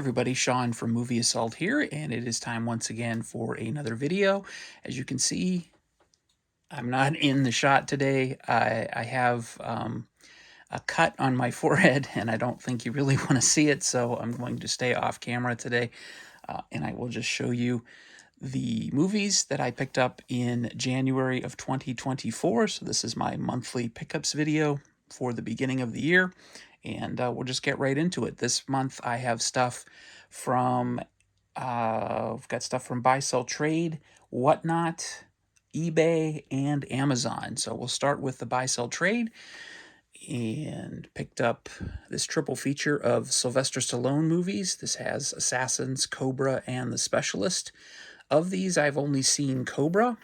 everybody, Sean from Movie Assault here, and it is time once again for another video. As you can see, I'm not in the shot today. I have a cut on my forehead, and I don't think you really want to see it, so I'm going to stay off camera today, and I will just show you the movies that I picked up in January of 2024. So this is my monthly pickups video for the beginning of the year, and we'll just get right into it. This month I have stuff from, I've got stuff from Buy, Sell, Trade, Whatnot, eBay, and Amazon. So we'll start with the Buy, Sell, Trade, and picked up this triple feature of Sylvester Stallone movies. This has Assassins, Cobra, and The Specialist. Of these, I've only seen Cobra,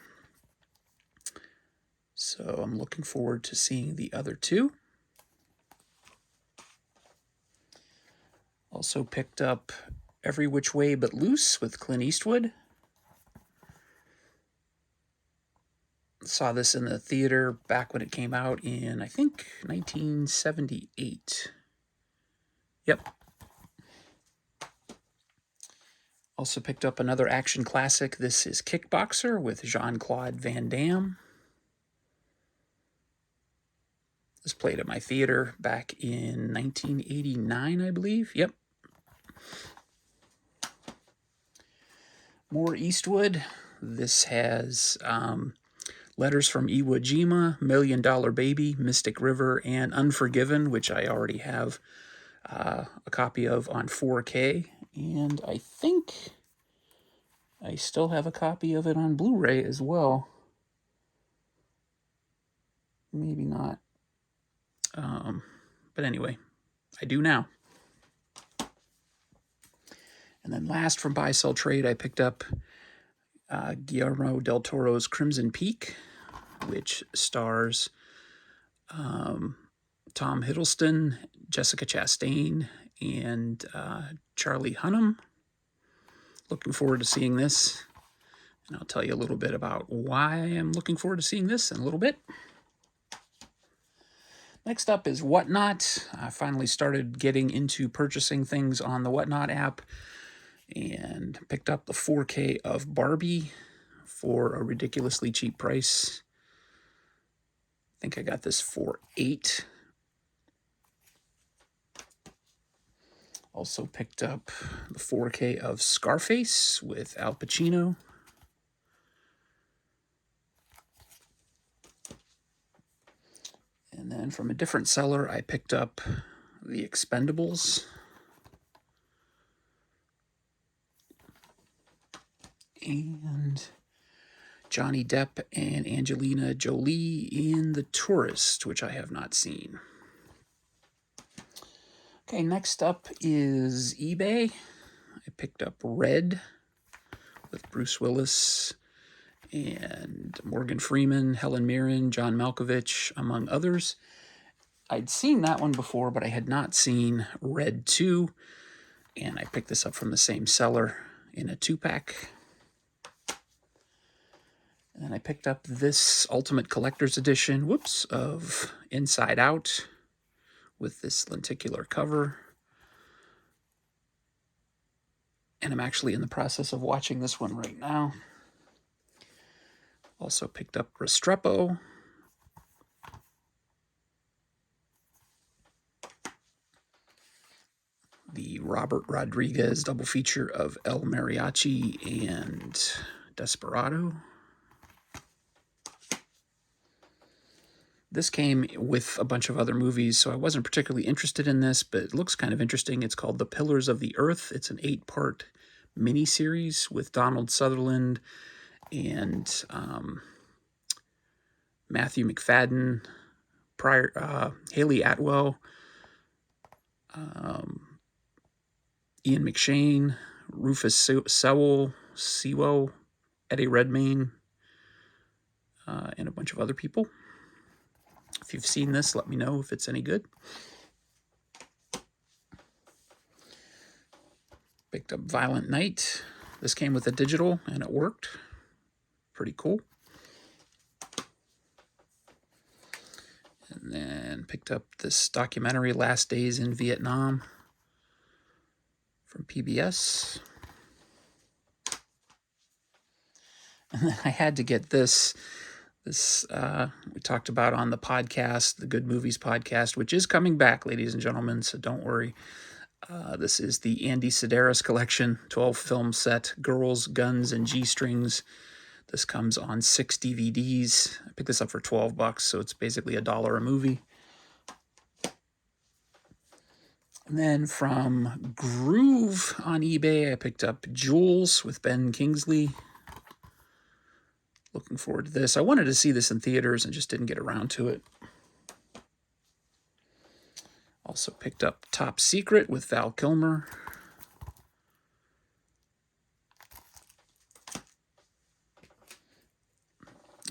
so I'm looking forward to seeing the other two. Also picked up Every Which Way But Loose with Clint Eastwood. Saw this in the theater back when it came out in, I think, 1978. Yep. Also picked up another action classic. This is Kickboxer with Jean-Claude Van Damme. This played at my theater back in 1989, I believe. Yep. More Eastwood. This has Letters from Iwo Jima, $1 Million Baby, Mystic River, and Unforgiven, which I already have a copy of on 4K. And I think I still have a copy of it on Blu-ray as well. Maybe not. But anyway, I do now. And then last from Buy, Sell, Trade, I picked up Guillermo del Toro's Crimson Peak, which stars Tom Hiddleston, Jessica Chastain, and Charlie Hunnam. Looking forward to seeing this, and I'll tell you a little bit about why I'm looking forward to seeing this in a little bit. Next up is Whatnot. I finally started getting into purchasing things on the Whatnot app and picked up the 4K of Barbie for a ridiculously cheap price. I think I got this for $8. Also picked up the 4K of Scarface with Al Pacino. And then from a different seller, I picked up The Expendables. And Johnny Depp and Angelina Jolie in The Tourist, which I have not seen. Okay, next up is eBay. I picked up Red with Bruce Willis and Morgan Freeman, Helen Mirren, John Malkovich, among others. I'd seen that one before, but I had not seen Red 2, and I picked this up from the same seller in a 2-pack. And then I picked up this Ultimate Collector's Edition, of Inside Out with this lenticular cover. And I'm actually in the process of watching this one right now. Also picked up Restrepo. The Robert Rodriguez double feature of El Mariachi and Desperado. This came with a bunch of other movies, so I wasn't particularly interested in this, but it looks kind of interesting. It's called The Pillars of the Earth. It's an 8-part miniseries with Donald Sutherland and Matthew McFadden, Haley Atwell, Ian McShane, Rufus Sewell, Eddie Redmayne, and a bunch of other people. If you've seen this, let me know if it's any good. Picked up Violent Night. This came with a digital, and it worked. Pretty cool. And then picked up this documentary, Last Days in Vietnam, from PBS. And then I had to get this. This we talked about on the podcast, the Good Movies podcast, which is coming back, ladies and gentlemen, so don't worry. This is the Andy Sedaris collection, 12-film set, Girls, Guns, and G-Strings. This comes on 6 DVDs. I picked this up for $12, so it's basically $1 a movie. And then from Groove on eBay, I picked up Jules with Ben Kingsley. Looking forward to this. I wanted to see this in theaters and just didn't get around to it. Also picked up Top Secret with Val Kilmer.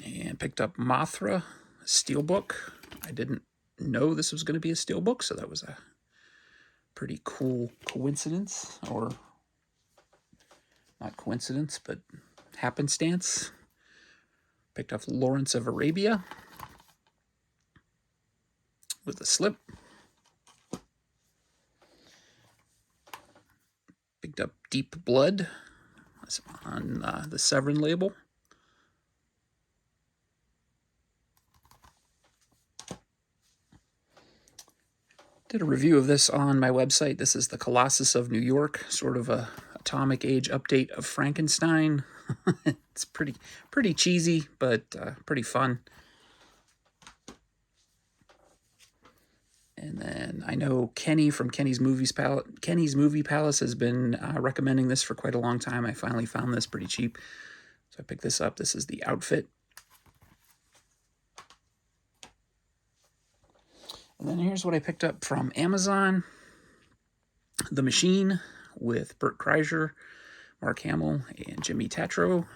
And picked up Mothra, Steelbook. I didn't know this was going to be a Steelbook, so that was a pretty cool coincidence, or not coincidence, but happenstance. Picked up Lawrence of Arabia with a slip. Picked up Deep Blood on the Severin label. Did a review of this on my website. This is the Colossus of New York, sort of a atomic age update of Frankenstein. It's pretty cheesy, but pretty fun. And then I know Kenny from Kenny's Movie Palace has been recommending this for quite a long time. I finally found this pretty cheap, so I picked this up. This is the outfit. And then here's what I picked up from Amazon. The Machine with Bert Kreischer, Mark Hamill, and Jimmy Tatro.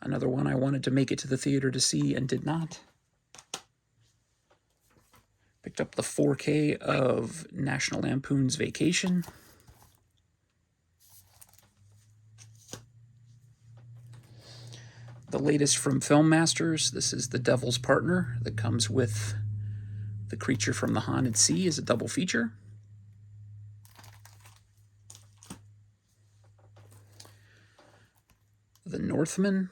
Another one I wanted to make it to the theater to see and did not. Picked up the 4K of National Lampoon's Vacation. The latest from Film Masters. This is The Devil's Partner that comes with The Creature from the Haunted Sea as a double feature. The Northman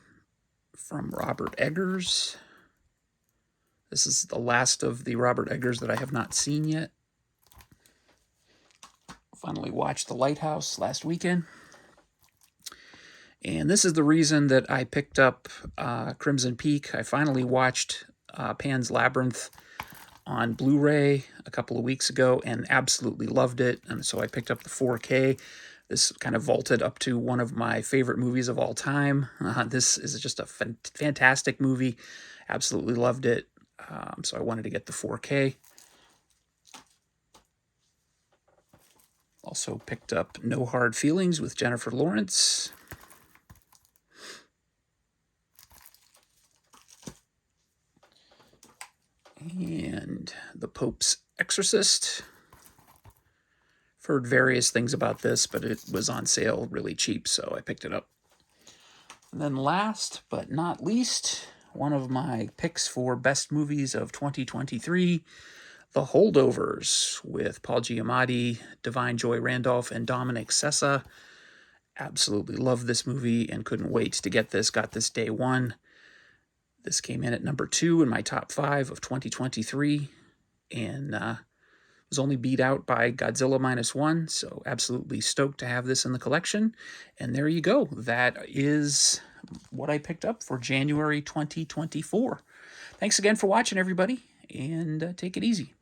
from Robert Eggers. This is the last of the Robert Eggers that I have not seen yet. Finally watched The Lighthouse last weekend. And this is the reason that I picked up Crimson Peak. I finally watched Pan's Labyrinth on Blu-ray a couple of weeks ago and absolutely loved it. And so I picked up the 4K. This kind of vaulted up to one of my favorite movies of all time. This is just a fantastic movie. Absolutely loved it. So I wanted to get the 4K. Also picked up No Hard Feelings with Jennifer Lawrence. And The Pope's Exorcist. I've heard various things about this, but it was on sale really cheap, so I picked it up. And then last but not least, one of my picks for best movies of 2023, The Holdovers with Paul Giamatti, Divine Joy Randolph, and Dominic Sessa. Absolutely loved this movie and couldn't wait to get this. Got this day one. This came in at number 2 in my top 5 of 2023 and was only beat out by Godzilla -1, so absolutely stoked to have this in the collection. And there you go. That is what I picked up for January 2024. Thanks again for watching, everybody, and take it easy.